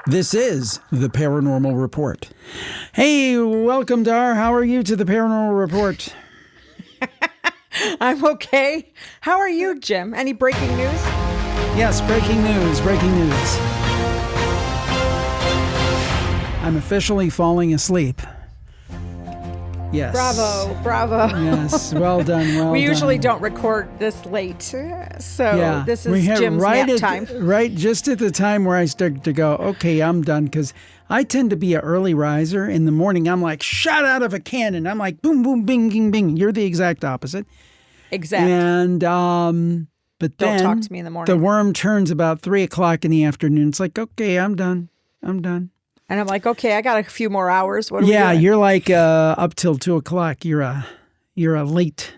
This is the Paranormal Report. Hey, welcome, Dar. How are you to the Paranormal Report? I'm okay. How are you, Jim? Any breaking news? Yes, breaking news. I'm officially falling asleep. Yes. Bravo. Yes, well done, We usually don't record this late, so this is Jim's right nap time. Right, just at the time where I start to go, okay, I'm done, because I tend to be an early riser. In the morning, I'm like shot out of a cannon. I'm like boom, boom, bing, bing, bing. You're the exact opposite. Exactly. And but then don't talk to me in the morning. The worm turns about 3 o'clock in the afternoon. It's like, okay, I'm done. And I'm like, okay, I got a few more hours. What are we doing? You're like up till 2 o'clock. You're a late,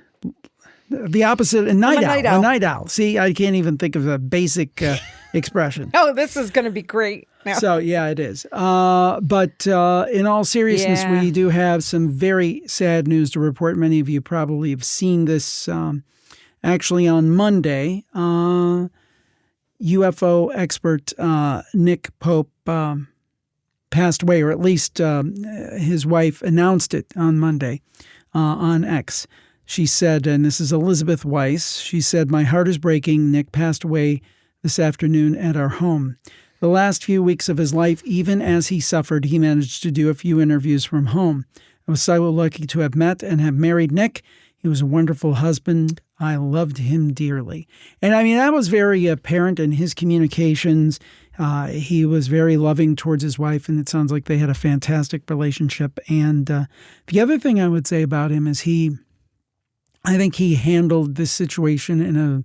the opposite, a night owl. A night owl. See, I can't even think of a basic expression. Oh, this is going to be great. No. So yeah, it is. But in all seriousness, we do have some very sad news to report. Many of you probably have seen this. Actually, on Monday, UFO expert Nick Pope passed away, or at least his wife announced it on Monday on X. She said, and this is Elizabeth Weiss, she said, "My heart is breaking. Nick passed away this afternoon at our home. The last few weeks of his life, even as he suffered, he managed to do a few interviews from home. I was so lucky to have met and have married Nick. He was a wonderful husband. I loved him dearly." And I mean, that was very apparent in his communications. He was very loving towards his wife, and it sounds like they had a fantastic relationship. And the other thing I would say about him is I think he handled this situation in a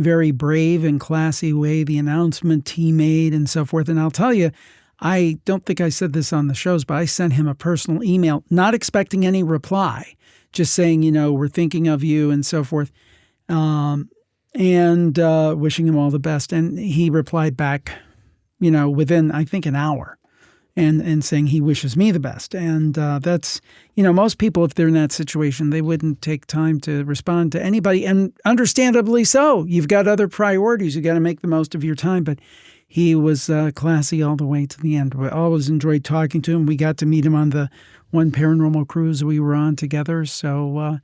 very brave and classy way, the announcement he made and so forth. And I'll tell you, I don't think I said this on the shows, but I sent him a personal email, not expecting any reply, just saying, we're thinking of you and so forth, and wishing him all the best. And he replied back, within, I think, an hour, and saying he wishes me the best. And that's, most people, if they're in that situation, they wouldn't take time to respond to anybody. And understandably so. You've got other priorities. You got to make the most of your time. But he was classy all the way to the end. We always enjoyed talking to him. We got to meet him on the one paranormal cruise we were on together. So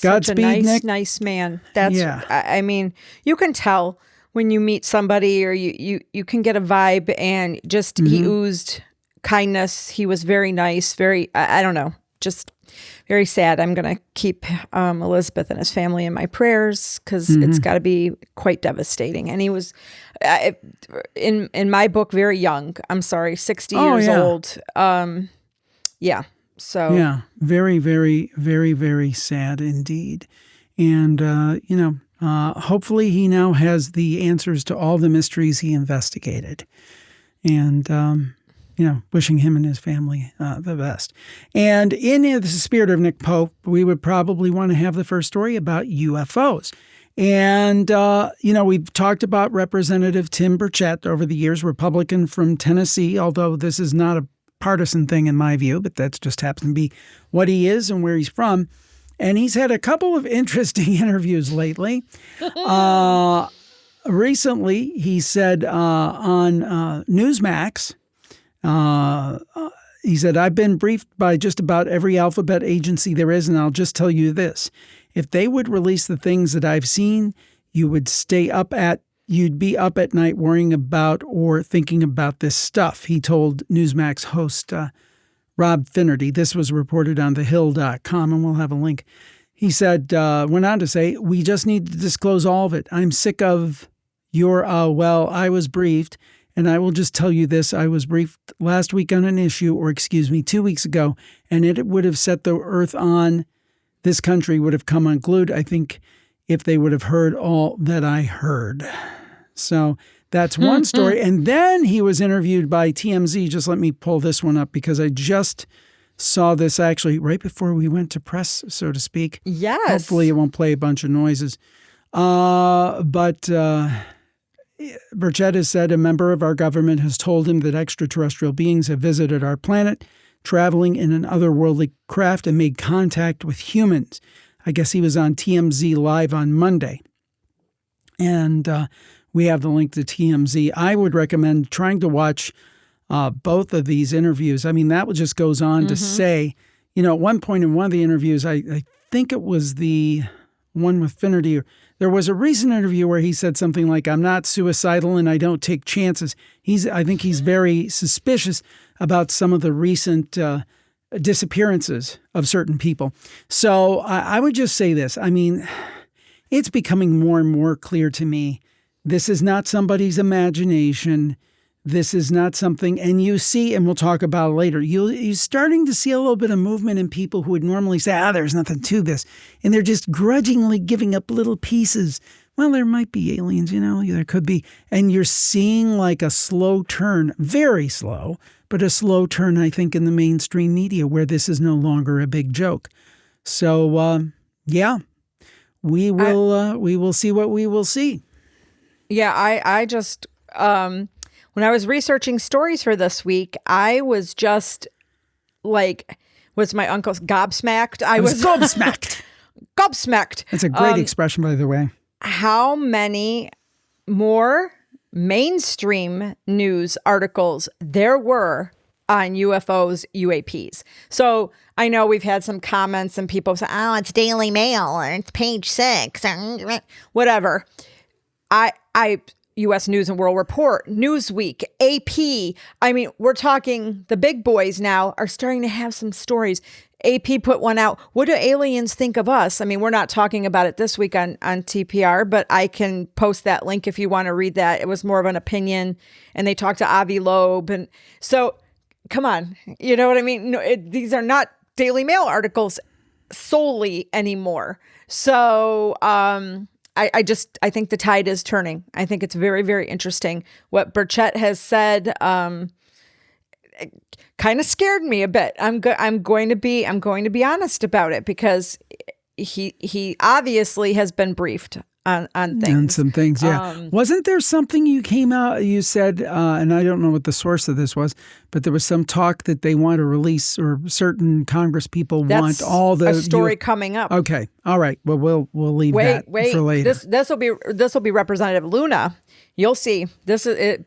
Godspeed, Nick. Nice man. I mean, you can tell when you meet somebody, or you can get a vibe, and just he oozed kindness. He was very nice, very, I don't know, just very sad. I'm going to keep Elizabeth and his family in my prayers, because it's got to be quite devastating. And he was, in my book, very young. I'm sorry, 60 years old. Yeah. So yeah, very, very, very, very sad indeed. And hopefully he now has the answers to all the mysteries he investigated. And wishing him and his family the best. And in the spirit of Nick Pope, we would probably want to have the first story about UFOs. And we've talked about Representative Tim Burchett over the years, Republican from Tennessee, although this is not a partisan thing in my view, but that just happens to be what he is and where he's from. And he's had a couple of interesting interviews lately. Recently, he said on Newsmax, he said, "I've been briefed by just about every alphabet agency there is, and I'll just tell you this. If they would release the things that I've seen, you'd be up at night worrying about or thinking about this stuff," he told Newsmax host Rob Finnerty. This was reported on thehill.com, and we'll have a link. He said, went on to say, "We just need to disclose all of it. I'm sick of your, I was briefed, and I will just tell you this. I was briefed last week on an issue, 2 weeks ago, and it would have set the earth on, this country would have come unglued, I think, if they would have heard all that I heard." So that's one story. And then he was interviewed by TMZ. Just let me pull this one up, because I just saw this actually right before we went to press, so to speak. Yes. Hopefully it won't play a bunch of noises. But Burchett has said a member of our government has told him that extraterrestrial beings have visited our planet, traveling in an otherworldly craft, and made contact with humans. I guess he was on TMZ Live on Monday. And we have the link to TMZ. I would recommend trying to watch both of these interviews. I mean, that just goes on to say, at one point in one of the interviews, I think it was the one with Finnerty, there was a recent interview where he said something like, I'm not suicidal and I don't take chances. I think he's very suspicious about some of the recent disappearances of certain people. So I would just say this. I mean, it's becoming more and more clear to me. This is not somebody's imagination. This is not something, and you see, and we'll talk about it later, you're starting to see a little bit of movement in people who would normally say, there's nothing to this. And they're just grudgingly giving up little pieces. Well, there might be aliens, there could be. And you're seeing like a slow turn, very slow, but a slow turn, I think, in the mainstream media where this is no longer a big joke. So, we will see what we will see. Yeah, I just... when I was researching stories for this week, I was just like, was my uncle's gobsmacked? I was gobsmacked. Gobsmacked. That's a great expression, by the way. How many more mainstream news articles there were on UFOs, UAPs. So I know we've had some comments and people say, it's Daily Mail or it's Page 6 or whatever. U.S. News and World Report, Newsweek, AP. I mean, we're talking the big boys now are starting to have some stories. AP put one out. What do aliens think of us? I mean, we're not talking about it this week on TPR, but I can post that link if you want to read that. It was more of an opinion, and they talked to Avi Loeb. And so, come on. You know what I mean? No, these are not Daily Mail articles solely anymore. So, I think the tide is turning. I think it's very, very interesting. What Burchett has said kind of scared me a bit. I'm going to be honest about it because he obviously has been briefed on things. On some things, yeah. Wasn't there something you said, and I don't know what the source of this was, but there was some talk that they want to release, or certain Congress people want all the... a story coming up. Okay. All right. Well, we'll leave that for later. This will be Representative Luna. You'll see. This is it.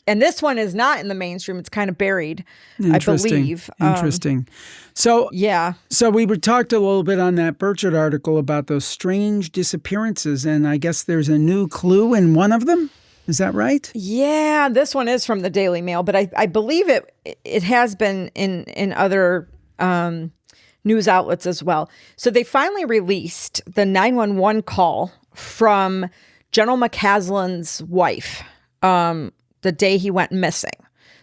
And this one is not in the mainstream. It's kind of buried, I believe. Interesting. So yeah. So we talked a little bit on that Burchett article about those strange disappearances, and I guess there's a new clue in one of them. Is that right? Yeah, this one is from the Daily Mail, but I believe it has been in other news outlets as well. So they finally released the 911 call from General McCaslin's wife. The day he went missing.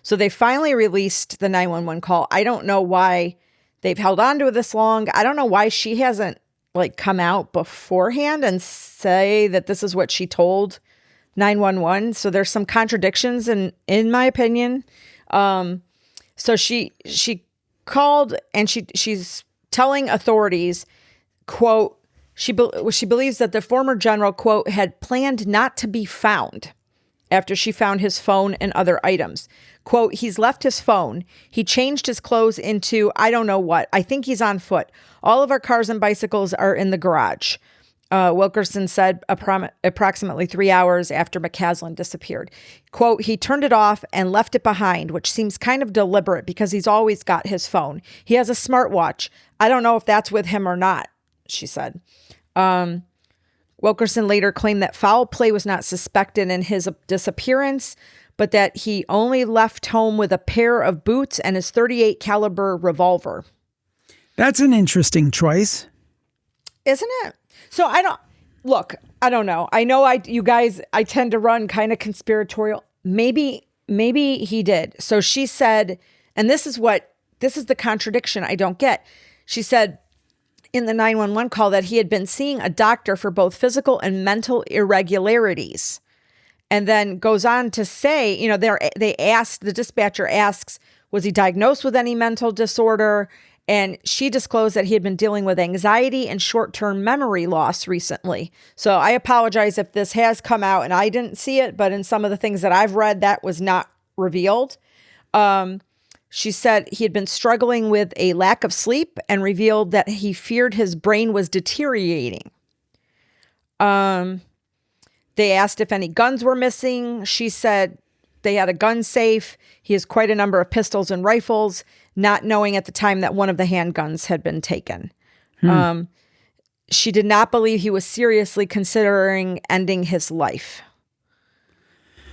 So they finally released the 911 call. I don't know why they've held on to it this long. I don't know why she hasn't come out beforehand and say that this is what she told 911. So there's some contradictions in my opinion. So she called and she's telling authorities, quote, she believes that the former general, quote, had planned not to be found after she found his phone and other items. Quote, he's left his phone. He changed his clothes into, I don't know what. I think he's on foot. All of our cars and bicycles are in the garage. Wilkerson said approximately 3 hours after McCaslin disappeared. Quote, he turned it off and left it behind, which seems kind of deliberate because he's always got his phone. He has a smartwatch. I don't know if that's with him or not, she said. Wilkerson later claimed that foul play was not suspected in his disappearance, but that he only left home with a pair of boots and his .38 caliber revolver. That's an interesting choice. Isn't it? So I don't know. I know I tend to run kind of conspiratorial. Maybe he did. So she said, and this is the contradiction I don't get. She said, in the 911 call that he had been seeing a doctor for both physical and mental irregularities. And then goes on to say, the dispatcher asks, was he diagnosed with any mental disorder? And she disclosed that he had been dealing with anxiety and short-term memory loss recently. So I apologize if this has come out and I didn't see it, but in some of the things that I've read, that was not revealed. She said he had been struggling with a lack of sleep and revealed that he feared his brain was deteriorating. They asked if any guns were missing. She said They had a gun safe. He has quite a number of pistols and rifles, not knowing at the time that one of the handguns had been taken. She did not believe he was seriously considering ending his life.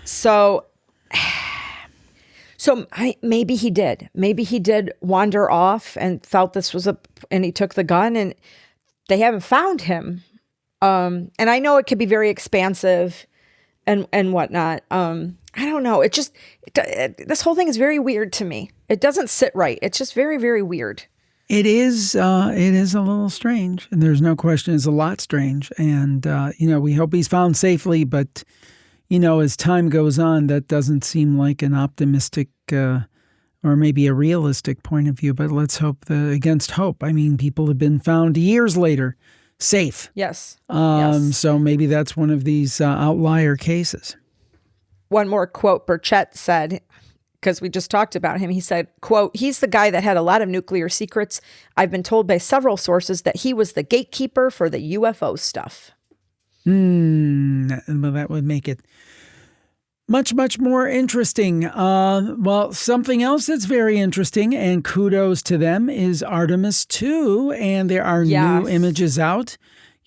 So maybe he did. Maybe he did wander off and felt this was and he took the gun, and they haven't found him. And I know it could be very expansive and whatnot. I don't know. This whole thing is very weird to me. It doesn't sit right. It's just very, very weird. It is a little strange, and there's no question it's a lot strange. And, we hope he's found safely, but, as time goes on, that doesn't seem like an optimistic or maybe a realistic point of view, but let's hope against hope. I mean, people have been found years later safe. Yes. So maybe that's one of these outlier cases. One more quote Burchett said, because we just talked about him. He said, quote, "He's the guy that had a lot of nuclear secrets. I've been told by several sources that he was the gatekeeper for the UFO stuff." Well, that would make it much, much more interesting. Well, something else that's very interesting, and kudos to them, is Artemis 2, and there are new images out.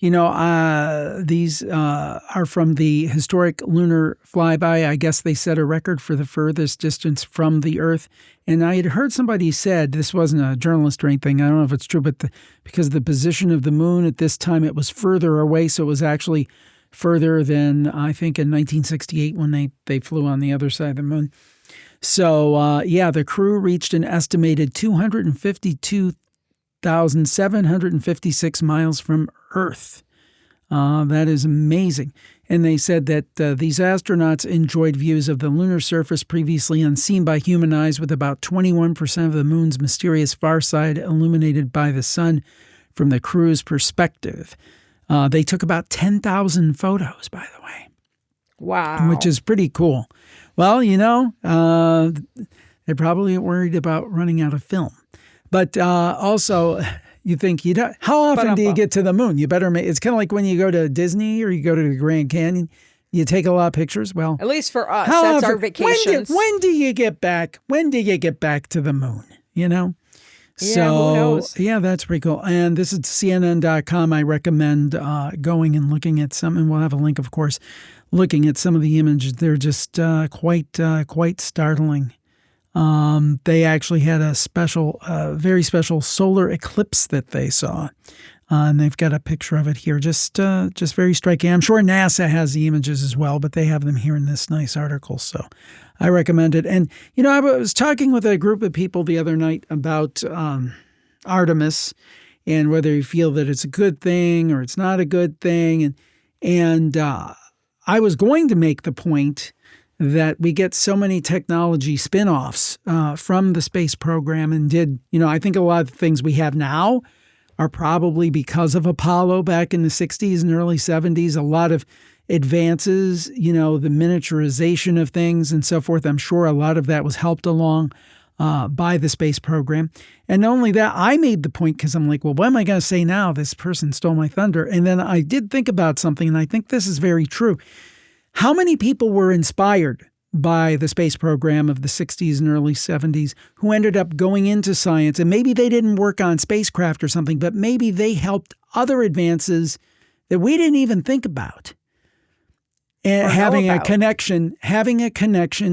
These are from the historic lunar flyby. I guess they set a record for the furthest distance from the Earth. And I had heard somebody said, this wasn't a journalist or anything, I don't know if it's true, but because of the position of the moon at this time, it was further away. So it was actually further than, I think, in 1968 when they flew on the other side of the moon. So, the crew reached an estimated 252,756 miles from Earth. That is amazing. And they said that these astronauts enjoyed views of the lunar surface previously unseen by human eyes, with about 21% of the moon's mysterious far side illuminated by the sun from the crew's perspective. They took about 10,000 photos, by the way. Wow. Which is pretty cool. Well, they're probably worried about running out of film. But also, you think, how often do you get to the moon? You better it's kind of like when you go to Disney or you go to the Grand Canyon, you take a lot of pictures. Well, at least for us, that's our vacations. When do you get back? When do you get back to the moon? Yeah, so, who knows? Yeah, that's pretty cool. And this is CNN.com. I recommend going and looking at some, and we'll have a link, of course, looking at some of the images. They're just quite startling. They actually had a very special solar eclipse that they saw. And they've got a picture of it here. Just very striking. I'm sure NASA has the images as well, but they have them here in this nice article. So I recommend it. And, I was talking with a group of people the other night about Artemis and whether you feel that it's a good thing or it's not a good thing. And I was going to make the point that we get so many technology spin-offs from the space program and I think a lot of the things we have now are probably because of Apollo back in the 60s and early 70s. A lot of advances, the miniaturization of things and so forth. I'm sure a lot of that was helped along by the space program. And not only that, I made the point because I'm like, well, what am I going to say now? This person stole my thunder. And then I did think about something, and I think this is very true. How many people were inspired by the space program of the 60s and early 70s who ended up going into science? And maybe they didn't work on spacecraft or something, but maybe they helped other advances that we didn't even think about. And having a connection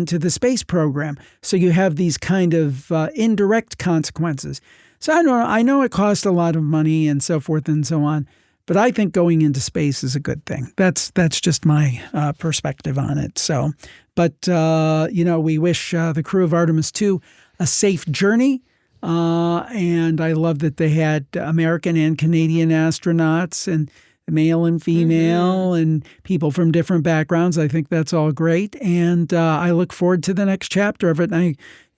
to the space program. So you have these kind of indirect consequences. So I know it cost a lot of money and so forth and so on. But I think going into space is a good thing. That's just my perspective on it. So, but we wish the crew of Artemis 2 a safe journey. And I love that they had American and Canadian astronauts and male and female and people from different backgrounds. I think that's all great. And I look forward to the next chapter of it. And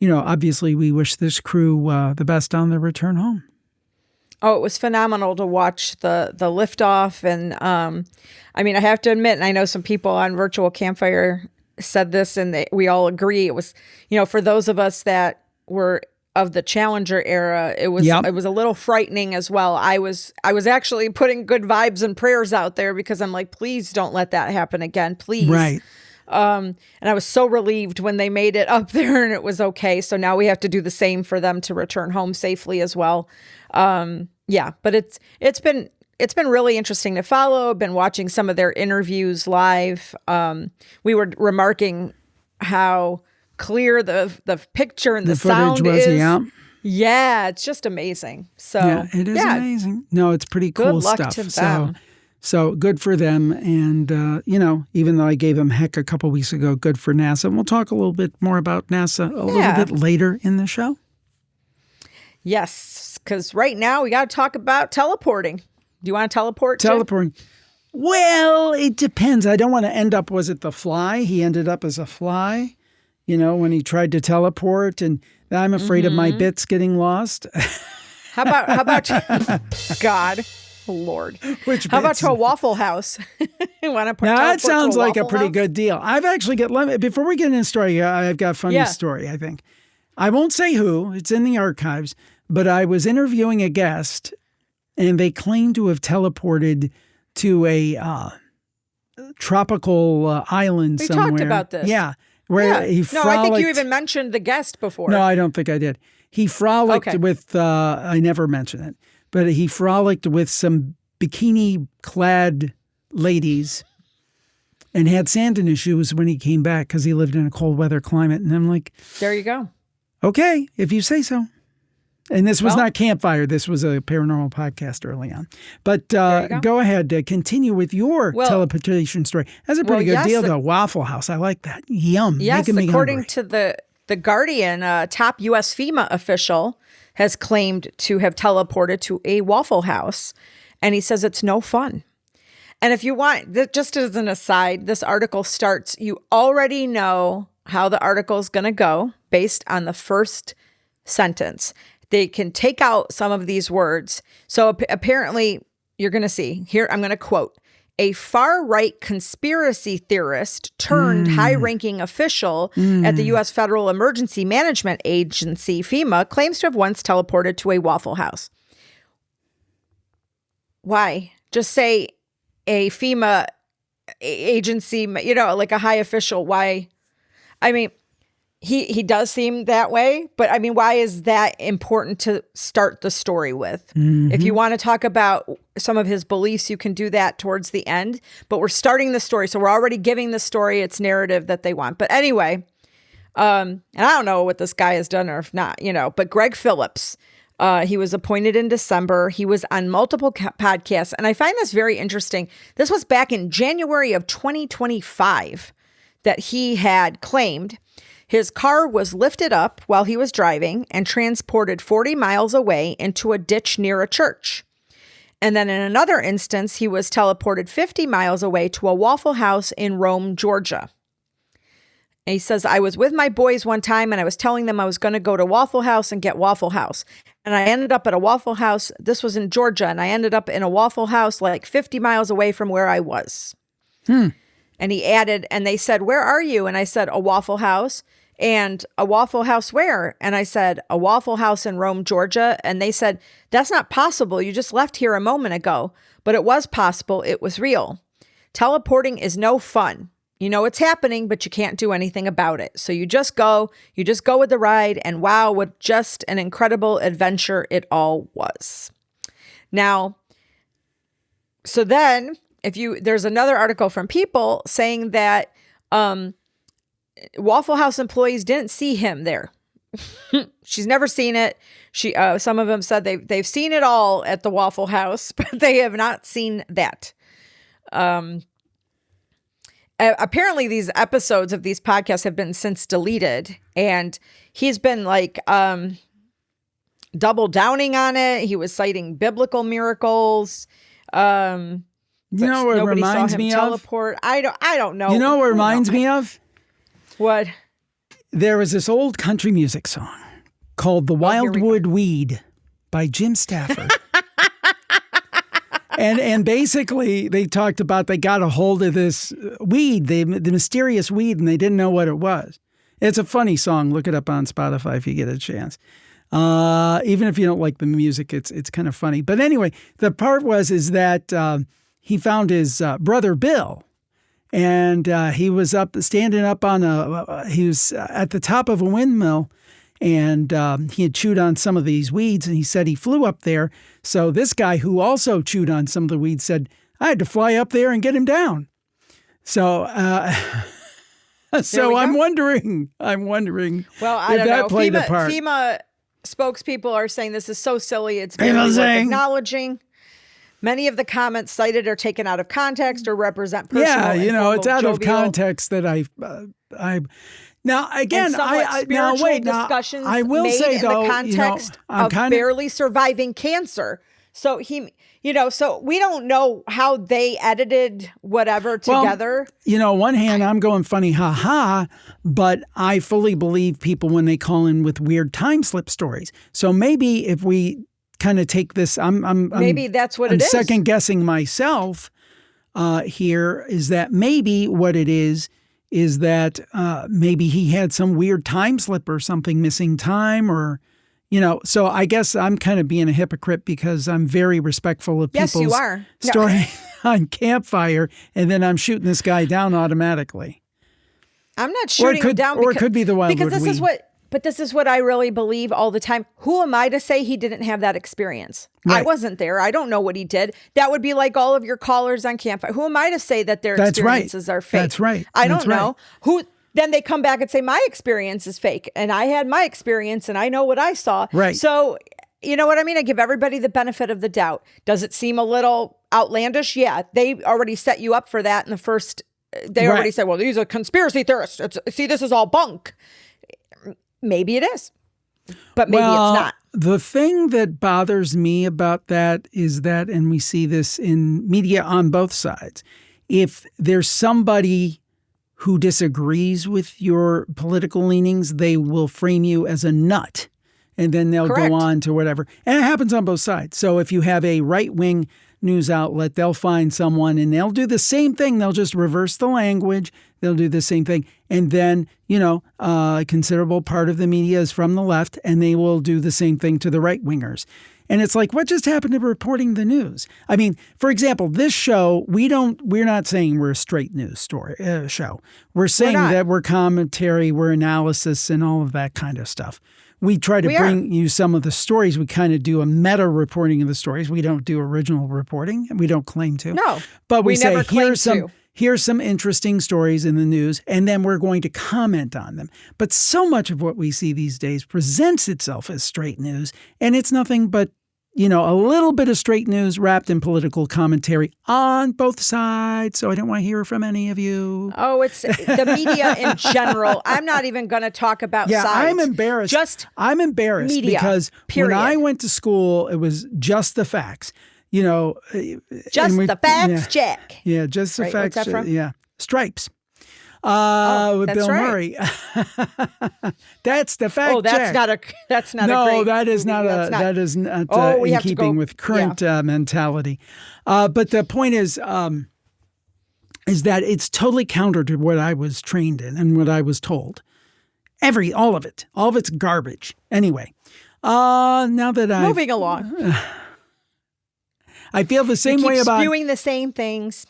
obviously we wish this crew the best on their return home. Oh, it was phenomenal to watch the liftoff. And I have to admit, and I know some people on Virtual Campfire said this, and we all agree, it was, for those of us that were of the Challenger era, it was a little frightening as well. I was actually putting good vibes and prayers out there because I'm like, please don't let that happen again, please. Right. And I was so relieved when they made it up there and it was okay. So now we have to do the same for them to return home safely as well. But it's been really interesting to follow. I've been watching some of their interviews live. We were remarking how clear the picture and the sound was, is. yeah. Yeah, it's just amazing. So yeah, it is amazing. No, it's pretty cool good luck stuff. to them. So good for them. And, even though I gave them heck a couple weeks ago, good for NASA. And we'll talk a little bit more about NASA a little bit later in the show. Yes, because right now we got to talk about teleporting. Do you want to teleport? Teleporting. Well, it depends. I don't want to end up, was it the fly? He ended up as a fly, when he tried to teleport. And I'm afraid of my bits getting lost. How about God, Lord. How about to a Waffle House? Now, that sounds like a pretty good deal. I've actually got, before we get into the story, I've got a funny story, I think. I won't say who, it's in the archives, but I was interviewing a guest and they claim to have teleported to a tropical island somewhere. We talked about this. Yeah. Where he frolicked. No, I think you even mentioned the guest before. No, I don't think I did. He frolicked with, I never mentioned it, but he frolicked with some bikini-clad ladies and had sand in his shoes when he came back because he lived in a cold weather climate. And I'm like, there you go. Okay, if you say so. And this was not Campfire. This was a paranormal podcast early on. But go ahead. Continue with your teleportation story. That's a pretty good deal, though. Waffle House. I like that. Yum. Yes, according to the Guardian, a top U.S. FEMA official has claimed to have teleported to a Waffle House. And he says it's no fun. And if you want, just as an aside, this article starts, you already know how the article is going to go based on the first sentence. They can take out some of these words. So apparently, you're going to see here, I'm going to quote, a far-right conspiracy theorist turned high-ranking official at the U.S. Federal Emergency Management Agency, FEMA, claims to have once teleported to a Waffle House. Why? Just say a FEMA agency, like a high official. Why? I mean, he does seem that way, but I mean, why is that important to start the story with? If you want to talk about some of his beliefs, you can do that towards the end, but we're starting the story. So we're already giving the story its narrative that they want. But anyway, and I don't know what this guy has done or if not, but Greg Phillips, he was appointed in December. He was on multiple podcasts. And I find this very interesting. This was back in January of 2025 that he had claimed his car was lifted up while he was driving and transported 40 miles away into a ditch near a church. And then in another instance, he was teleported 50 miles away to a Waffle House in Rome, Georgia. And he says, I was with my boys one time and I was telling them I was going to go to Waffle House and get Waffle House. And I ended up at a Waffle House. This was in Georgia. And I ended up in a Waffle House like 50 miles away from where I was. And he added, and they said, where are you? And I said, a Waffle House. And a Waffle House where? And I said, a Waffle House in Rome, Georgia. And they said, that's not possible. You just left here a moment ago. But it was possible. It was real. Teleporting is no fun. You know it's happening, but you can't do anything about it. So you just go with the ride. And wow, what just an incredible adventure it all was. Now, so then there's another article from People saying that, Waffle House employees didn't see him there. She's never seen it. Some of them said they've seen it all at the Waffle House, but they have not seen that. Apparently these episodes of these podcasts have been since deleted, and he's been like double downing on it. He was citing biblical miracles. You know what it reminds me teleport. I don't know. You know what it reminds me of? What? There was this old country music song called The Wildwood Weed by Jim Stafford. and basically they talked about they got a hold of this weed, the mysterious weed, and they didn't know what it was. It's a funny song. Look it up on Spotify if you get a chance. Even if you don't like the music, it's kind of funny. But anyway, the part is that he found his brother Bill. And he was standing up on he was at the top of a windmill, and he had chewed on some of these weeds, and he said he flew up there. So this guy who also chewed on some of the weeds said, I had to fly up there and get him down. So so I'm wondering well, I don't know. Played a part. FEMA spokespeople are saying this is so silly. It's barely worth acknowledging. Many of the comments cited are taken out of context or represent personal. Yeah, it's out of context that I now again I now wait discussions now I will made say in though the context of barely surviving cancer. So so we don't know how they edited whatever together. Well, on one hand, I'm going funny, ha, but I fully believe people when they call in with weird time slip stories. So maybe if we kind of take this, maybe that's what I'm it is. Second guessing myself here is that maybe what it is that maybe he had some weird time slip or something, missing time or. So I guess I'm kind of being a hypocrite because I'm very respectful of people's story on Campfire, and then I'm shooting this guy down automatically. I'm not shooting him down, or it could be the wildwood weed. This is what I really believe all the time. Who am I to say he didn't have that experience? Right. I wasn't there. I don't know what he did. That would be like all of your callers on Campfire. Who am I to say that their experiences are fake? That's right. I don't know. Then they come back and say, my experience is fake. And I had my experience and I know what I saw. Right. So, you know what I mean? I give everybody the benefit of the doubt. Does it seem a little outlandish? Yeah. They already set you up for that in the first. They already said, well, these are conspiracy theorists. See, this is all bunk. Maybe it is. But maybe it's not. The thing that bothers me about that is that, and we see this in media on both sides, if there's somebody who disagrees with your political leanings, they will frame you as a nut. And then they'll go on to whatever. And it happens on both sides. So if you have a right-wing news outlet, they'll find someone and they'll do the same thing. They'll just reverse the language. They'll do the same thing. And then, a considerable part of the media is from the left, and they will do the same thing to the right-wingers. And it's like, what just happened to reporting the news? I mean, for example, this show, we're not saying we're a straight news show. We're saying that we're commentary, we're analysis, and all of that kind of stuff. We try to bring you some of the stories. We kind of do a meta reporting of the stories. We don't do original reporting, and we don't claim to. No, but we say, here's some interesting stories in the news, and then we're going to comment on them. But so much of what we see these days presents itself as straight news, and it's nothing but, a little bit of straight news wrapped in political commentary on both sides. So I don't want to hear from any of you. Oh, it's the media in general. I'm not even going to talk about sides. I'm embarrassed. I'm embarrassed media, because period. When I went to school, it was just the facts. The facts, Jack. Yeah, just the facts. What's that from? Yeah, Stripes. With Bill Murray. That's the fact. Oh, that's not a that is not in keeping with current mentality. But the point is that it's totally counter to what I was trained in and what I was told. All of it's garbage. Anyway, now that I'm moving along. I feel the same way about spewing the same things.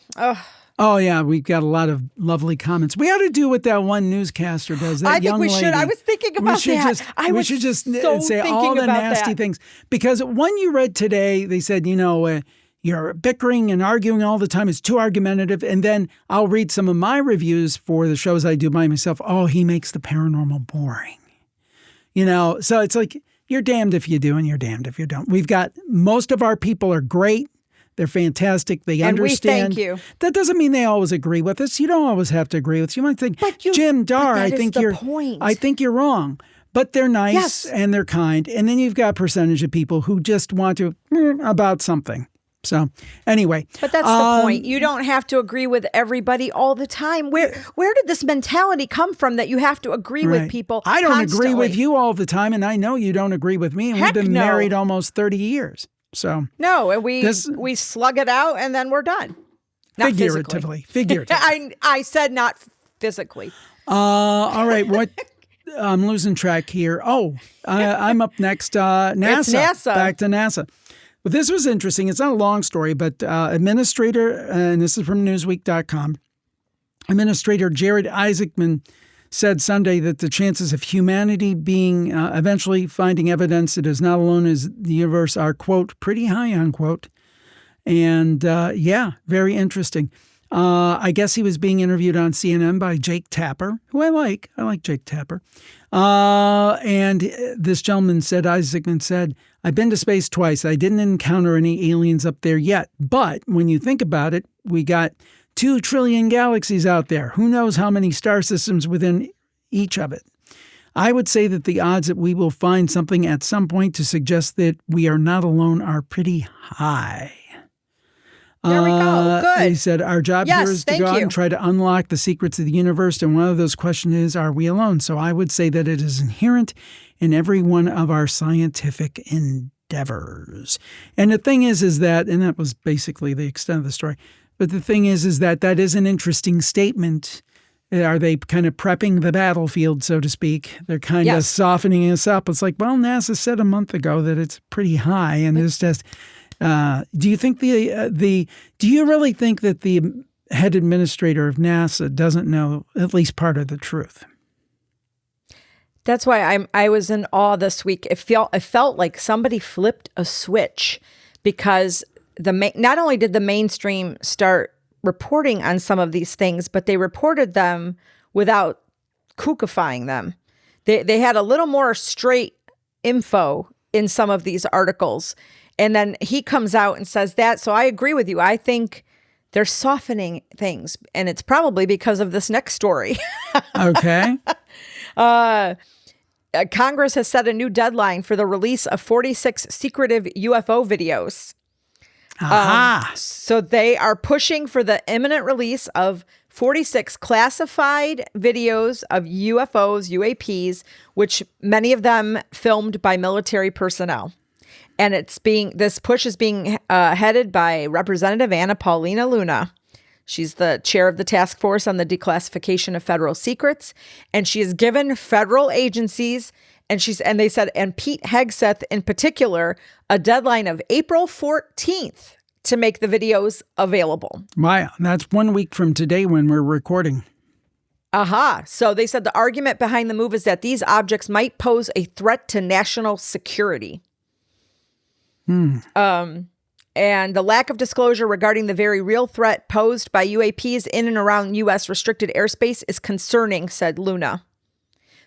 Oh yeah, we've got a lot of lovely comments. We ought to do what that one newscaster does. That young lady. Should. I was thinking about that. We should just say all the nasty things. Because one you read today, they said, you're bickering and arguing all the time. It's too argumentative. And then I'll read some of my reviews for the shows I do by myself. Oh, he makes the paranormal boring. So it's like you're damned if you do and you're damned if you don't. We've got most of our people are great. They're fantastic. They understand. And we thank you. That doesn't mean they always agree with us. You don't always have to agree with us. You might think, Jim Dar, I think you're wrong. But they're nice and they're kind. And then you've got a percentage of people who just want to about something. So anyway. But that's the point. You don't have to agree with everybody all the time. Where did this mentality come from that you have to agree with people I don't constantly? agree with you all the time, and I know you don't agree with me. And we've been married almost 30 years. So no, and we slug it out and then we're done. Not figuratively. I said not physically. All right. What? I'm losing track here. Oh, I'm up next. NASA. It's NASA. Back to NASA. But this was interesting. It's not a long story, but administrator, and this is from Newsweek.com. Administrator Jared Isaacman said Sunday that the chances of humanity being eventually finding evidence it is not alone as the universe are, quote, pretty high, unquote. And very interesting. I guess he was being interviewed on CNN by Jake Tapper, who I like. I like Jake Tapper. And this gentleman said, Isaacman said, I've been to space twice. I didn't encounter any aliens up there yet. But when you think about it, we got 2 trillion galaxies out there. Who knows how many star systems within each of it? I would say that the odds that we will find something at some point to suggest that we are not alone are pretty high. There we go. Good. He said, our job here is to go out and try to unlock the secrets of the universe. And one of those questions is, are we alone? So I would say that it is inherent in every one of our scientific endeavors. And the thing is that, and that was basically the extent of the story, but the thing is that is an interesting statement. Are they kind of prepping the battlefield, so to speak? They're kind of softening us up. It's like, well, NASA said a month ago that it's pretty high, and it's just... do you think do you really think that the head administrator of NASA doesn't know at least part of the truth? That's why I was in awe this week. It felt like somebody flipped a switch, because not only did the mainstream start reporting on some of these things, but they reported them without kookifying them. They had a little more straight info in some of these articles. And then he comes out and says that. So I agree with you. I think they're softening things. And it's probably because of this next story. Okay. Congress has set a new deadline for the release of 46 secretive UFO videos. So they are pushing for the imminent release of 46 classified videos of UFOs, UAPs, which many of them filmed by military personnel. And this push is being headed by Representative Anna Paulina Luna. She's the chair of the task force on the declassification of federal secrets, and she has given federal agencies and they said Pete Hegseth in particular a deadline of April 14th to make the videos available. Wow, that's 1 week from today when we're recording. So they said the argument behind the move is that these objects might pose a threat to national security. And the lack of disclosure regarding the very real threat posed by UAPs in and around U.S. restricted airspace is concerning, said Luna.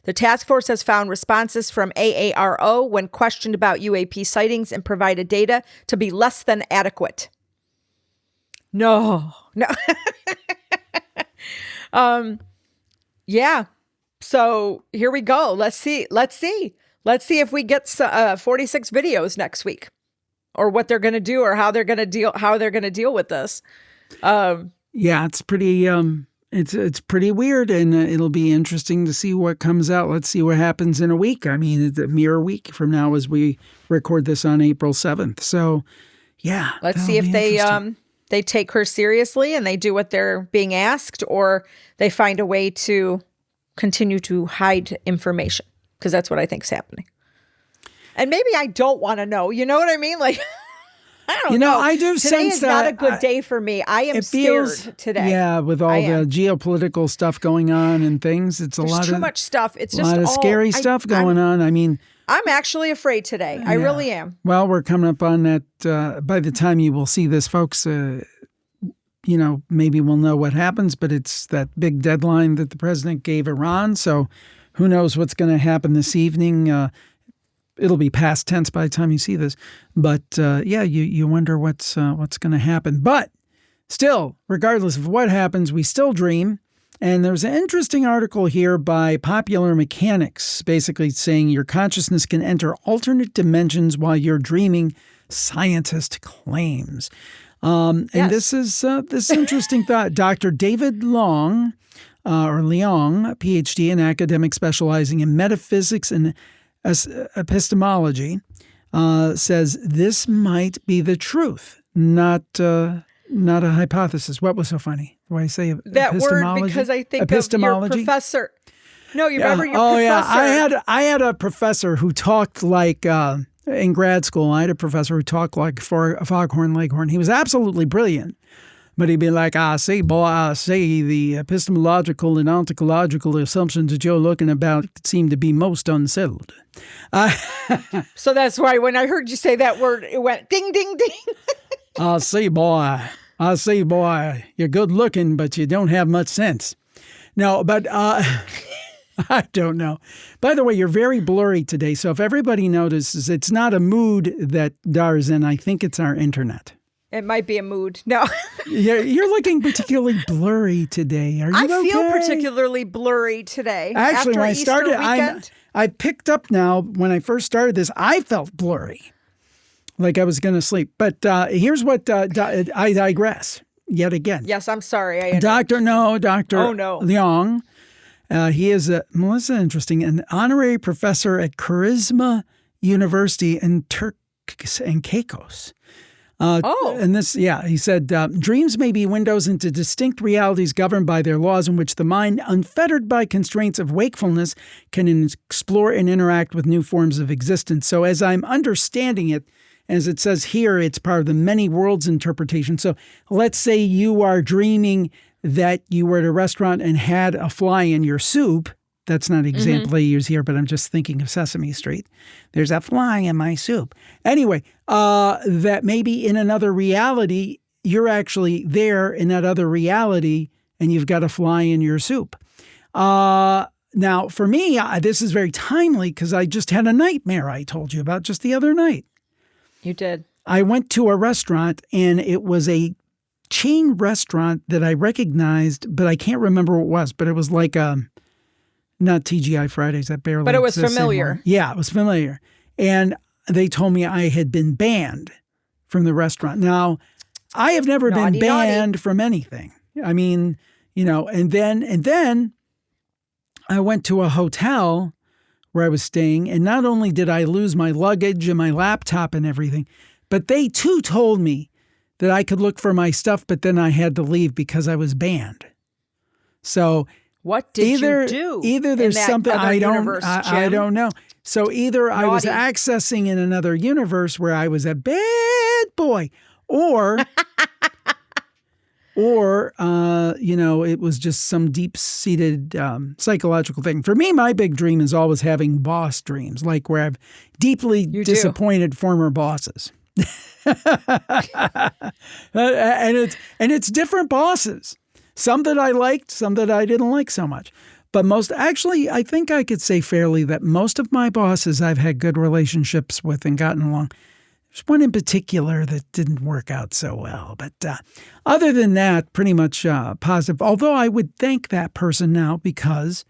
The task force has found responses from AARO when questioned about UAP sightings and provided data to be less than adequate. No. Yeah. So here we go. Let's see if we get 46 videos next week. Or what they're going to do, or how they're going to deal with this. It's pretty it's pretty weird, and it'll be interesting to see what comes out. Let's see what happens in a week. I mean, it's a mere week from now as we record this on April 7th. So, yeah, let's see if they take her seriously and they do what they're being asked, or they find a way to continue to hide information, because that's what I think is happening. And maybe I don't want to know. You know what I mean? Like, I don't know. I do today sense that. Today is not a good day for me. I am scared today. Yeah, with all the geopolitical stuff going on and things. There's too much stuff. It's just a lot of scary stuff going on. I mean, I'm actually afraid today. I really am. Well, we're coming up on that. By the time you will see this, folks, maybe we'll know what happens. But it's that big deadline that the president gave Iran. So who knows what's going to happen this evening. It'll be past tense by the time you see this. But, you wonder what's going to happen. But still, regardless of what happens, we still dream. And there's an interesting article here by Popular Mechanics, basically saying your consciousness can enter alternate dimensions while you're dreaming, scientist claims. And this is this interesting thought. Dr. David Leong, PhD, an academic specializing in metaphysics and epistemology, says this might be the truth, not a hypothesis. What was so funny? Why I say that word? Because I think of your professor. No, you remember your professor. Yeah, I had a professor who talked like in grad school. I had a professor who talked like for a foghorn leghorn. He was absolutely brilliant, But he'd be like, see, boy, I see the epistemological and ontological assumptions that you're looking about seem to be most unsettled. So that's why when I heard you say that word, it went ding, ding, ding. I see, boy, you're good looking, but you don't have much sense. No, but I don't know. By the way, you're very blurry today. So if everybody notices, it's not a mood that Dar's in. I think it's our internet. It might be a mood. No. You're looking particularly blurry today. Are you okay? I feel particularly blurry today. Actually, after when I Easter started, I picked up now, when I first started this, I felt blurry, like I was going to sleep. But here's what I digress yet again. Yes, I'm sorry. Dr. Leong. He is, Melissa, interesting, an honorary professor at Charisma University in Turks and Caicos. And this, he said, dreams may be windows into distinct realities governed by their laws in which the mind, unfettered by constraints of wakefulness, can explore and interact with new forms of existence. So as I'm understanding it, as it says here, it's part of the many worlds interpretation. So let's say you are dreaming that you were at a restaurant and had a fly in your soup. That's not an example I use here, but I'm just thinking of Sesame Street. There's a fly in my soup. Anyway, that maybe in another reality, you're actually there in that other reality and you've got a fly in your soup. Now, for me, this is very timely because I just had a nightmare I told you about just the other night. You did. I went to a restaurant and it was a chain restaurant that I recognized, but I can't remember what it was, but it was like not TGI Fridays, that barely. But it was exists familiar. Anymore. Yeah, it was familiar. And they told me I had been banned from the restaurant. Now, I have never been banned from anything. I mean, and then I went to a hotel where I was staying, and not only did I lose my luggage and my laptop and everything, but they too told me that I could look for my stuff, but then I had to leave because I was banned. So what did you do? Either there's something I don't know. So either I was accessing in another universe where I was a bad boy, or it was just some deep-seated psychological thing. For me, my big dream is always having boss dreams, like where I've deeply disappointed former bosses. and it's different bosses. Some that I liked, some that I didn't like so much. But I think I could say fairly that most of my bosses I've had good relationships with and gotten along. There's one in particular that didn't work out so well. But other than that, pretty much positive. Although I would thank that person now because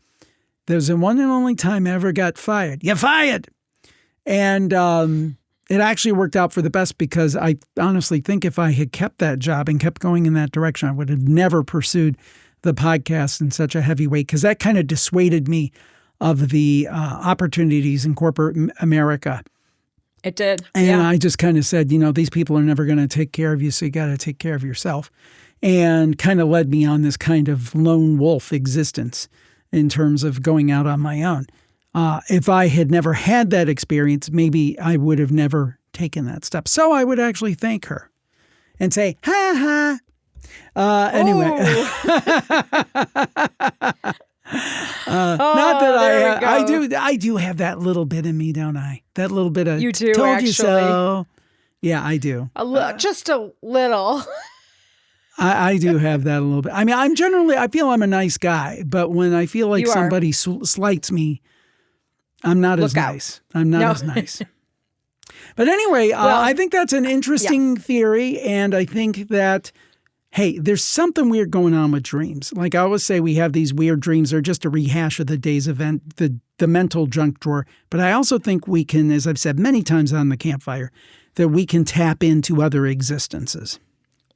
there's the one and only time I ever got fired. You're fired! And it actually worked out for the best because I honestly think if I had kept that job and kept going in that direction, I would have never pursued the podcast in such a heavy way because that kind of dissuaded me of the opportunities in corporate America. It did. And I just kind of said, these people are never going to take care of you, so you got to take care of yourself. And kind of led me on this kind of lone wolf existence in terms of going out on my own. If I had never had that experience, maybe I would have never taken that step. So I would actually thank her and say, ha ha. Anyway. Not that I do have that little bit in me, don't I? That little bit of you do, told actually. You so. Yeah, I do. Just a little. I do have that a little bit. I mean, I feel I'm a nice guy, but when I feel like somebody slights me, I'm not as nice. I'm not as nice. But anyway, I think that's an interesting theory. And I think that, hey, there's something weird going on with dreams. Like I always say, we have these weird dreams. They're just a rehash of the day's event, the mental junk drawer. But I also think we can, as I've said many times on the campfire, that we can tap into other existences.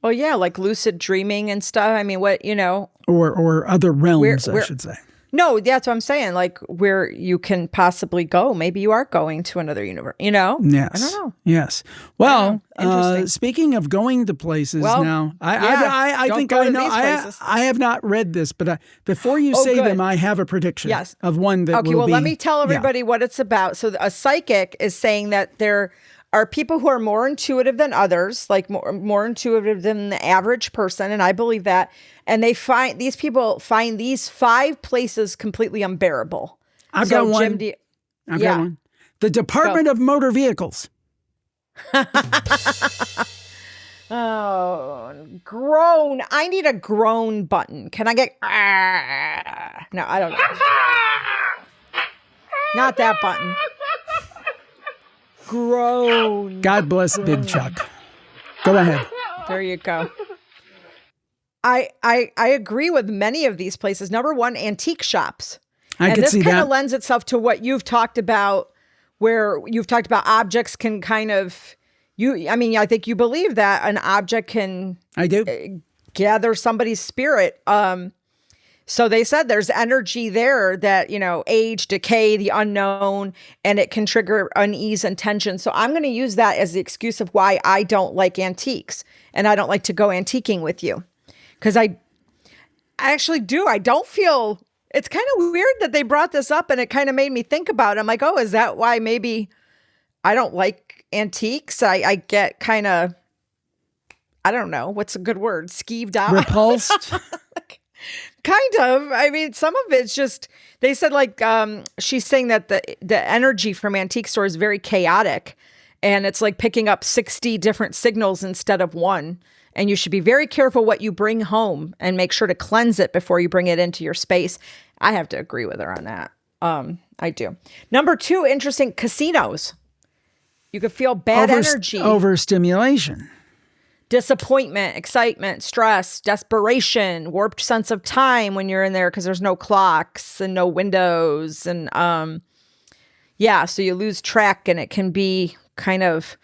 Oh, yeah, like lucid dreaming and stuff. I mean, Or other realms, I should say. No, that's what I'm saying. Like where you can possibly go. Maybe you are going to another universe, Yes. I don't know. Yes. Well, speaking of going to places now, I think I know. I have not read this, but before you say them, I have a prediction of one that will be. Let me tell everybody what it's about. So a psychic is saying that they're are people who are more intuitive than others, like more intuitive than the average person, and I believe that. And these people find these 5 places completely unbearable. I've got one. I've got one. The Department of Motor Vehicles. Oh, groan. I need a groan button. Can I get... No, I don't know. Not that button. Groan. God bless Big Chuck. Go ahead. There you go. I agree with many of these places. Number one, antique shops. And this kind of lends itself to what you've talked about, where you've talked about objects can kind of... I think you believe that an object can gather somebody's spirit. So they said there's energy there that, age, decay, the unknown, and it can trigger unease and tension. So I'm going to use that as the excuse of why I don't like antiques and I don't like to go antiquing with you. Because I actually do. I don't feel, it's kind of weird that they brought this up and it kind of made me think about it. I'm like, oh, is that why maybe I don't like antiques? I get kind of, I don't know, what's a good word? Skeeved out. Repulsed? Kind of. I mean, some of it's just, they said she's saying that the energy from antique stores is very chaotic and it's like picking up 60 different signals instead of one. And you should be very careful what you bring home and make sure to cleanse it before you bring it into your space. I have to agree with her on that. I do. Number 2, interesting, casinos. You could feel bad energy. Overstimulation. Disappointment, excitement, stress, desperation, warped sense of time when you're in there because there's no clocks and no windows. And so you lose track and it can be kind of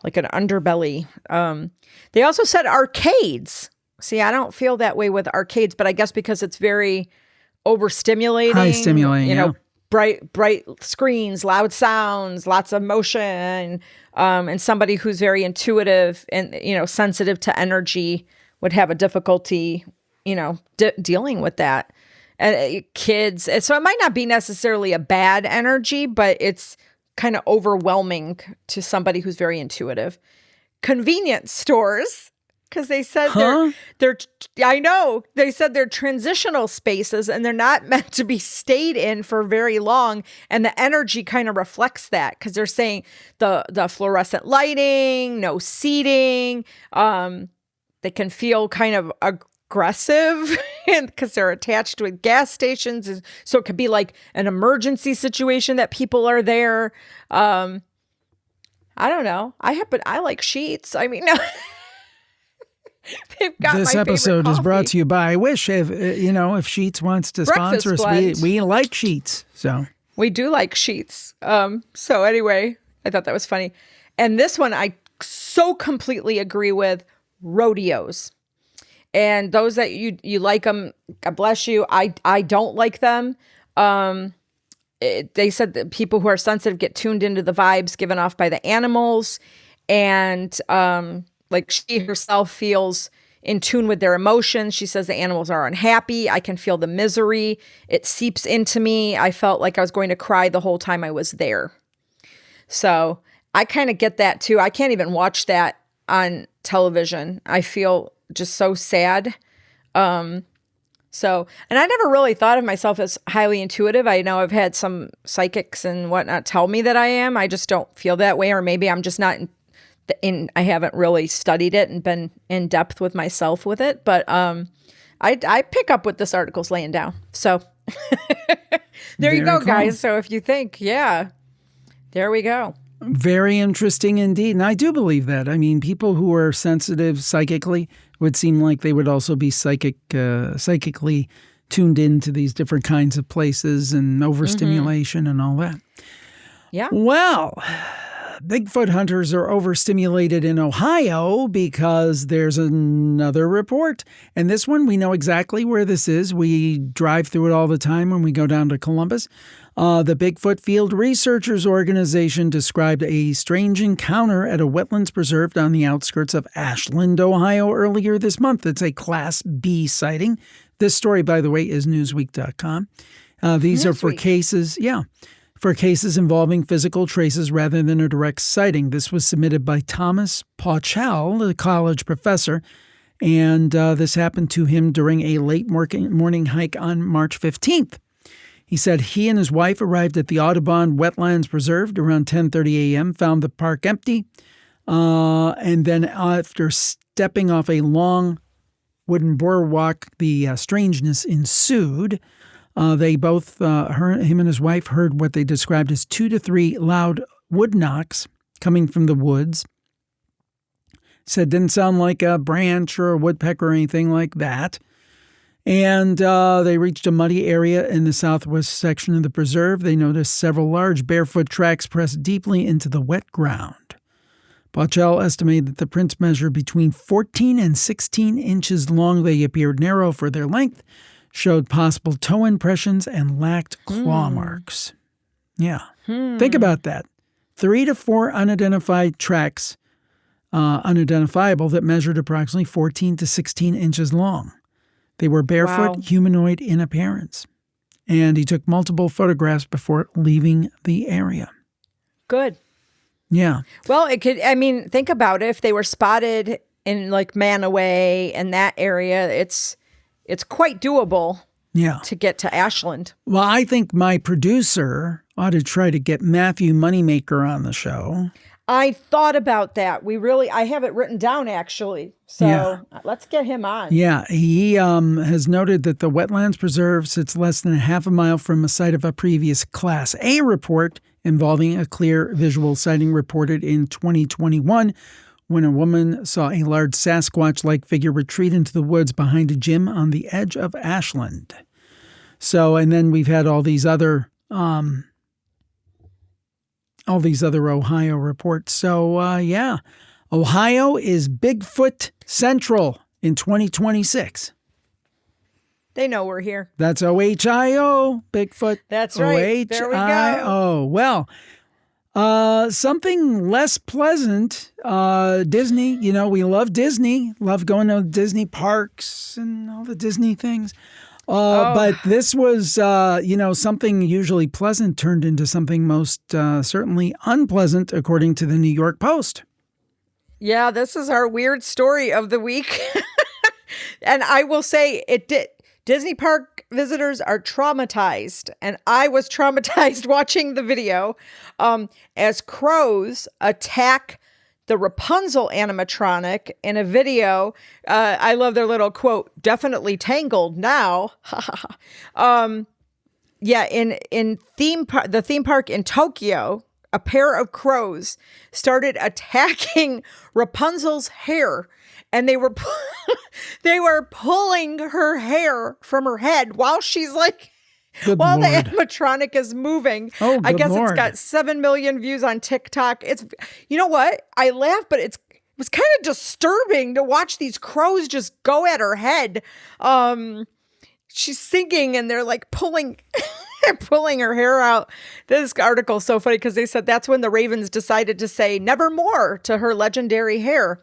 like an underbelly. They also said arcades. See, I don't feel that way with arcades, but I guess because it's very overstimulating. High stimulating, bright screens, loud sounds, lots of motion, and somebody who's very intuitive and, sensitive to energy would have a difficulty, dealing with that. And kids, so it might not be necessarily a bad energy, but it's kind of overwhelming to somebody who's very intuitive. Convenience stores. Because they said they're I know, they said they're transitional spaces and they're not meant to be stayed in for very long. And the energy kind of reflects that because they're saying the fluorescent lighting, no seating, they can feel kind of aggressive because they're attached with gas stations. So it could be like an emergency situation that people are there. I don't know. I like Sheets. I mean, no. This episode is brought to you by Wish. If Sheets wants to sponsor us, we like Sheets. So we do like Sheets. So anyway, I thought that was funny. And this one I so completely agree with, rodeos. And those that you like them, God bless you. I don't like them. They said that people who are sensitive get tuned into the vibes given off by the animals. And she herself feels in tune with their emotions. She says the animals are unhappy. I can feel the misery. It seeps into me. I felt like I was going to cry the whole time I was there. So I kind of get that too. I can't even watch that on television. I feel just so sad. And I never really thought of myself as highly intuitive. I know I've had some psychics and whatnot tell me that I am. I just don't feel that way, or maybe I'm just not I haven't really studied it and been in depth with myself with it, but I pick up what this article's laying down. So there you go, guys. So if you think, there we go. Very interesting indeed. And I do believe that. I mean, people who are sensitive psychically would seem like they would also be psychically tuned into these different kinds of places and overstimulation and all that. Yeah. Well, Bigfoot hunters are overstimulated in Ohio because there's another report. And this one, we know exactly where this is. We drive through it all the time when we go down to Columbus. The Bigfoot Field Researchers Organization described a strange encounter at a wetlands preserve on the outskirts of Ashland, Ohio, earlier this month. It's a Class B sighting. This story, by the way, is Newsweek.com. These are for cases, for cases involving physical traces rather than a direct sighting. This was submitted by Thomas Pauchel, the college professor, and this happened to him during a late morning hike on March 15th. He said he and his wife arrived at the Audubon Wetlands Preserve around 10:30 a.m., found the park empty, and then after stepping off a long wooden boardwalk, the strangeness ensued. They both, him and his wife, heard what they described as 2 to 3 loud wood knocks coming from the woods. Said didn't sound like a branch or a woodpecker or anything like that. And they reached a muddy area in the southwest section of the preserve. They noticed several large barefoot tracks pressed deeply into the wet ground. Pauchel estimated that the prints measured between 14 and 16 inches long. They appeared narrow for their length, showed possible toe impressions, and lacked claw marks. Yeah. Think about that. 3 to 4 unidentified tracks, unidentifiable, that measured approximately 14 to 16 inches long. They were barefoot, humanoid in appearance. And he took multiple photographs before leaving the area. Good. Yeah. Well, it could, I mean, think about it. If they were spotted in like Manaway and that area, it's quite doable. Yeah. To get to Ashland. Well, I think my producer ought to try to get Matthew Moneymaker on the show. I thought about that. I have it written down actually. So let's get him on. Yeah. He has noted that the Wetlands Preserve sits less than a half a mile from a site of a previous Class A report involving a clear visual sighting reported in 2021 when a woman saw a large Sasquatch-like figure retreat into the woods behind a gym on the edge of Ashland. So, and then we've had all these other Ohio reports. So, Ohio is Bigfoot Central in 2026. They know we're here. That's OHIO, Bigfoot. That's right. There we go. Well, something less pleasant, Disney. You know, we love Disney, love going to Disney parks and all the Disney things. But this was, something usually pleasant turned into something most certainly unpleasant, according to the New York Post. Yeah, this is our weird story of the week. And I will say Disney park visitors are traumatized. And I was traumatized watching the video as crows attack the Rapunzel animatronic in a video. I love their little quote, definitely tangled now. In the theme park in Tokyo, a pair of crows started attacking Rapunzel's hair, and they were pulling her hair from her head while she's like, Good while Lord. the animatronic is moving. Oh, I guess Lord. It's got 7 million views on TikTok. You know what? I laugh, but it was kind of disturbing to watch these crows just go at her head. She's singing and they're like pulling her hair out. This article is so funny because they said that's when the Ravens decided to say nevermore to her legendary hair.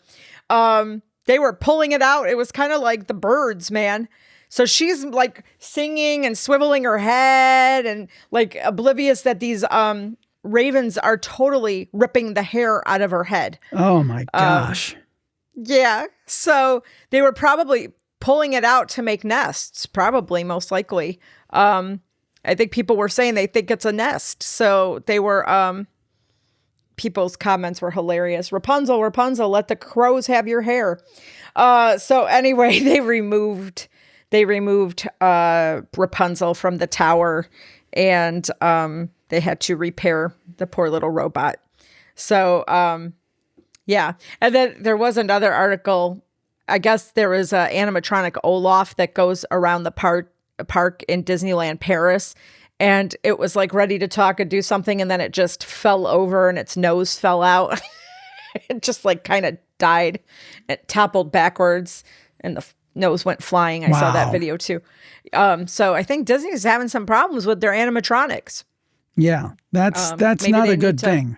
They were pulling it out. It was kind of like the birds, man. So she's like singing and swiveling her head and like oblivious that these ravens are totally ripping the hair out of her head. Oh my gosh. Yeah. So they were probably pulling it out to make nests, probably, most likely. I think people were saying they think it's a nest. So they were, people's comments were hilarious. Rapunzel, Rapunzel, let the crows have your hair. So anyway, they removed Rapunzel from the tower, and they had to repair the poor little robot. So, yeah. And then there was another article. I guess there was an animatronic Olaf that goes around the park in Disneyland Paris, and it was like ready to talk and do something, and then it just fell over and its nose fell out. It just like kind of died. It toppled backwards, and the nose went flying. I saw that video too. So I think Disney's having some problems with their animatronics. Yeah, that's not a good thing.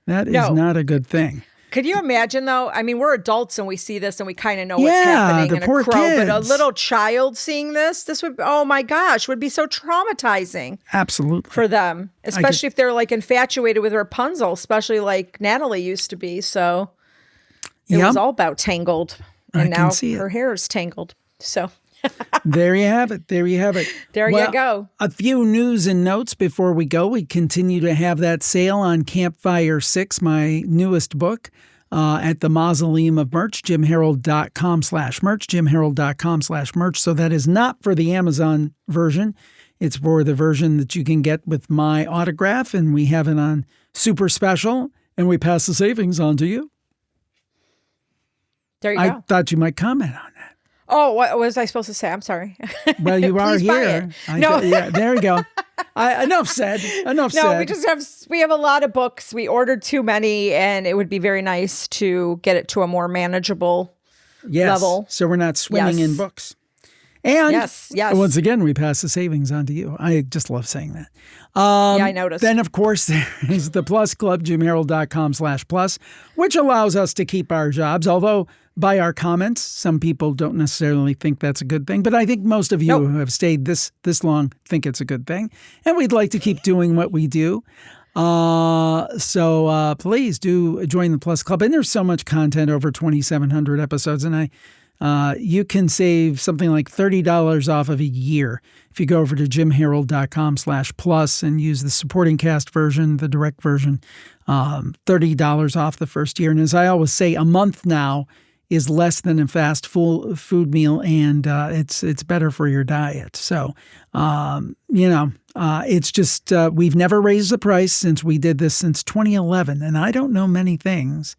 That is not a good thing. Could you imagine though? I mean, we're adults and we see this and we kind of know what's happening in a crow, but a little child seeing this would, oh my gosh, would be so traumatizing. Absolutely. For them, especially if they're like infatuated with Rapunzel, especially like Natalie used to be. So it was all about Tangled. And now her hair is tangled. So there you have it. There you have it. There you go. A few news and notes before we go. We continue to have that sale on Campfire 6, my newest book, at the Mausoleum of Merch, jimharold.com/merch, jimharold.com/merch. So that is not for the Amazon version. It's for the version that you can get with my autograph, and we have it on super special, and we pass the savings on to you. There you go. I thought you might comment on that. Oh, what was I supposed to say? I'm sorry. Well, you are here. No. Yeah, there you go. Enough said. No, we have a lot of books. We ordered too many, and it would be very nice to get it to a more manageable level. So we're not swimming in books. And yes. Once again, we pass the savings on to you. I just love saying that. I noticed. Then, of course, there is the Plus Club, jimharold.com/plus, which allows us to keep our jobs. Although, by our comments, some people don't necessarily think that's a good thing. But I think most of you who have stayed this long think it's a good thing. And we'd like to keep doing what we do. So please do join the Plus Club. And there's so much content, over 2,700 episodes. And you can save something like $30 off of a year if you go over to jimharold.com/plus and use the supporting cast version, the direct version, $30 off the first year. And as I always say, a month now is less than a fast food meal, and it's better for your diet. So, it's just we've never raised the price since we did this since 2011, and I don't know many things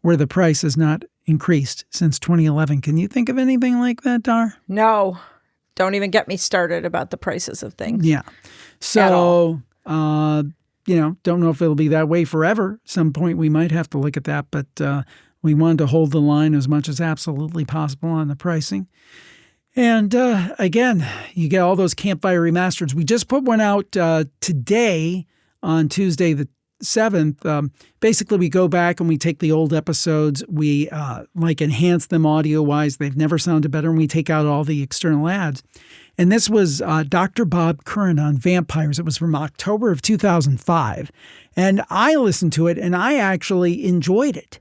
where the price has not increased since 2011. Can you think of anything like that, Dar? No. Don't even get me started about the prices of things. Yeah. So, don't know if it'll be that way forever. At some point we might have to look at that, but we wanted to hold the line as much as absolutely possible on the pricing. And again, you get all those Campfire remasters. We just put one out today on Tuesday the 7th. Basically, we go back and we take the old episodes, we enhance them audio-wise. They've never sounded better, and we take out all the external ads. And this was Dr. Bob Curran on vampires. It was from October of 2005. And I listened to it, and I actually enjoyed it.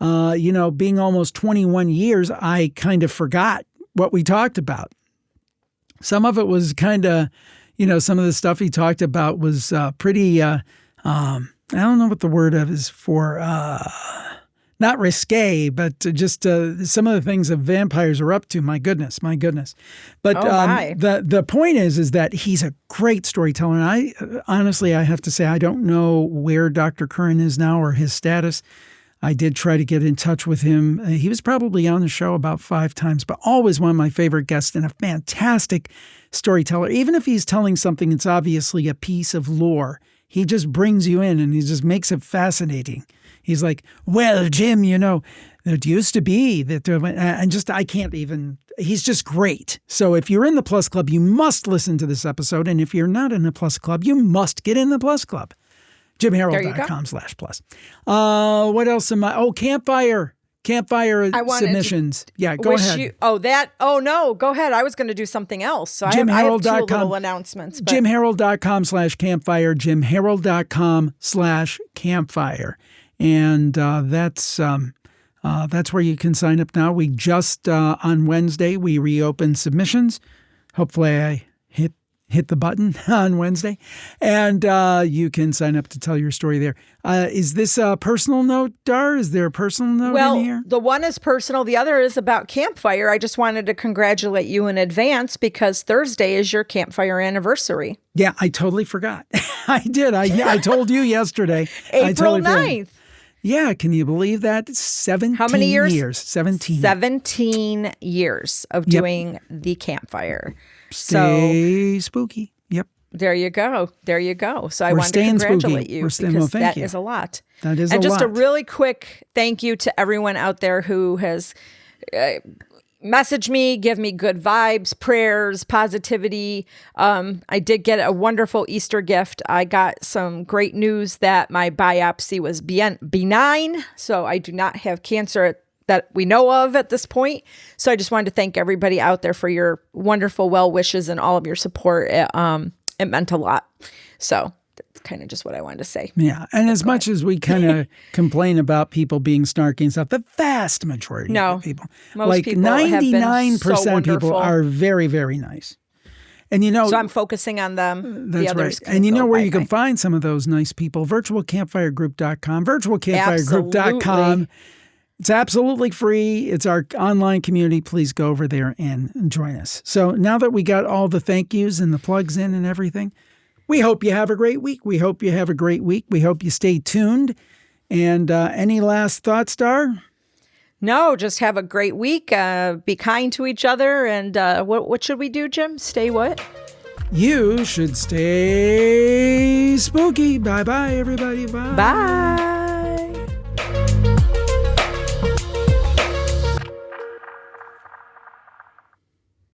Being almost 21 years, I kind of forgot what we talked about. Some of it was kind of, some of the stuff he talked about was pretty... I don't know what the word is for, not risque, but just some of the things that vampires are up to. My goodness. But the point is that he's a great storyteller. And I honestly, I have to say, I don't know where Dr. Curran is now or his status. I did try to get in touch with him. He was probably on the show about 5 times, but always one of my favorite guests and a fantastic storyteller. Even if he's telling something that's obviously a piece of lore, he just brings you in and he just makes it fascinating. He's like, well, Jim, it used to be that, I can't even, he's just great. So if you're in the Plus Club, you must listen to this episode. And if you're not in the Plus Club, you must get in the Plus Club. jimharold.com/plus. What else am I? Oh, Campfire submissions. Go ahead. Go ahead. I was going to do something else. So I have 2 little announcements. But... jimharold.com/campfire, jimharold.com/campfire. And that's where you can sign up now. We just, on Wednesday, we reopened submissions. Hopefully I hit the button on Wednesday, and you can sign up to tell your story there. Is this a personal note, Dar? Is there a personal note in here? The one is personal. The other is about Campfire. I just wanted to congratulate you in advance because Thursday is your Campfire anniversary. Yeah, I totally forgot. I did. I told you yesterday. April 9th. Yeah, can you believe that? 17 How many years? 17. 17 years of doing the Campfire. Stay spooky. Yep. There you go. So I wanted to congratulate you because that is a lot. That is a lot. And just a really quick thank you to everyone out there who has message me, give me good vibes, prayers, positivity. I did get a wonderful Easter gift. I got some great news that my biopsy was benign, so I do not have cancer that we know of at this point. So I just wanted to thank everybody out there for your wonderful well wishes and all of your support. It meant a lot. So that's kind of just what I wanted to say. Yeah. And as much as we kind of complain about people being snarky and stuff, the vast majority of people, most like people 99% of people are very, very nice. And so I'm focusing on them. That's the others right. And you know where you can find some of those nice people? virtualcampfiregroup.com, virtualcampfiregroup.com. It's absolutely free. It's our online community. Please go over there and join us. So now that we got all the thank yous and the plugs in and everything, we hope you have a great week. We hope you have a great week. We hope you stay tuned. And any last thoughts, Star? No, just have a great week. Be kind to each other. And what should we do, Jim? Stay what? You should stay spooky. Bye-bye, everybody. Bye. Bye.